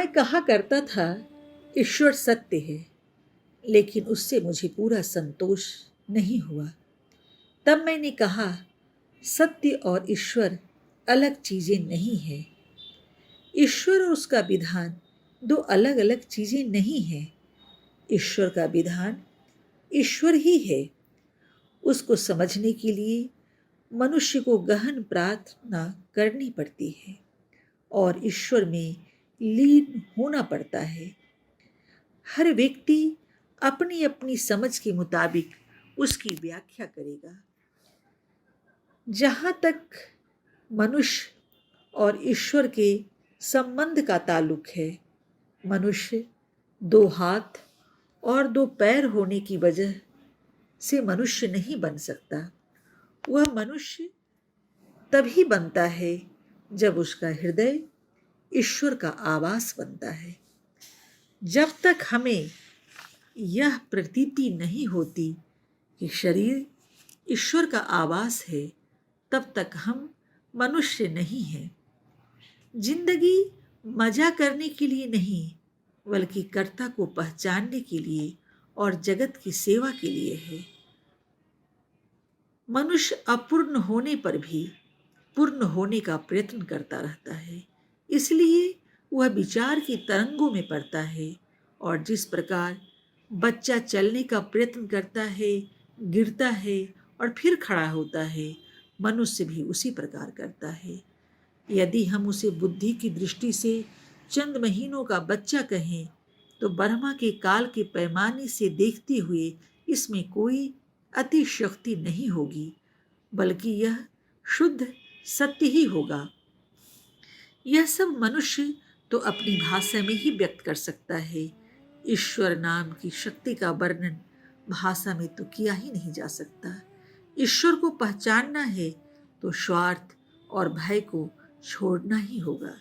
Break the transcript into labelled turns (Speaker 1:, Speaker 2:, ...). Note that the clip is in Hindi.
Speaker 1: मैं कहा करता था ईश्वर सत्य है, लेकिन उससे मुझे पूरा संतोष नहीं हुआ। तब मैंने कहा सत्य और ईश्वर अलग चीज़ें नहीं हैं। ईश्वर और उसका विधान दो अलग अलग चीज़ें नहीं हैं। ईश्वर का विधान ईश्वर ही है। उसको समझने के लिए मनुष्य को गहन प्रार्थना करनी पड़ती है और ईश्वर में लीन होना पड़ता है। हर व्यक्ति अपनी अपनी समझ के मुताबिक उसकी व्याख्या करेगा। जहाँ तक मनुष्य और ईश्वर के संबंध का ताल्लुक है, मनुष्य दो हाथ और दो पैर होने की वजह से मनुष्य नहीं बन सकता। वह मनुष्य तभी बनता है जब उसका हृदय ईश्वर का आवास बनता है। जब तक हमें यह प्रतीति नहीं होती कि शरीर ईश्वर का आवास है, तब तक हम मनुष्य नहीं हैं। जिंदगी मजा करने के लिए नहीं, बल्कि कर्ता को पहचानने के लिए और जगत की सेवा के लिए है। मनुष्य अपूर्ण होने पर भी पूर्ण होने का प्रयत्न करता रहता है, इसलिए वह विचार की तरंगों में पड़ता है। और जिस प्रकार बच्चा चलने का प्रयत्न करता है, गिरता है और फिर खड़ा होता है, मनुष्य भी उसी प्रकार करता है। यदि हम उसे बुद्धि की दृष्टि से चंद महीनों का बच्चा कहें, तो ब्रह्मा के काल के पैमाने से देखते हुए इसमें कोई अतिशक्ति नहीं होगी, बल्कि यह शुद्ध सत्य ही होगा। यह सब मनुष्य तो अपनी भाषा में ही व्यक्त कर सकता है। ईश्वर नाम की शक्ति का वर्णन भाषा में तो किया ही नहीं जा सकता। ईश्वर को पहचानना है तो स्वार्थ और भय को छोड़ना ही होगा।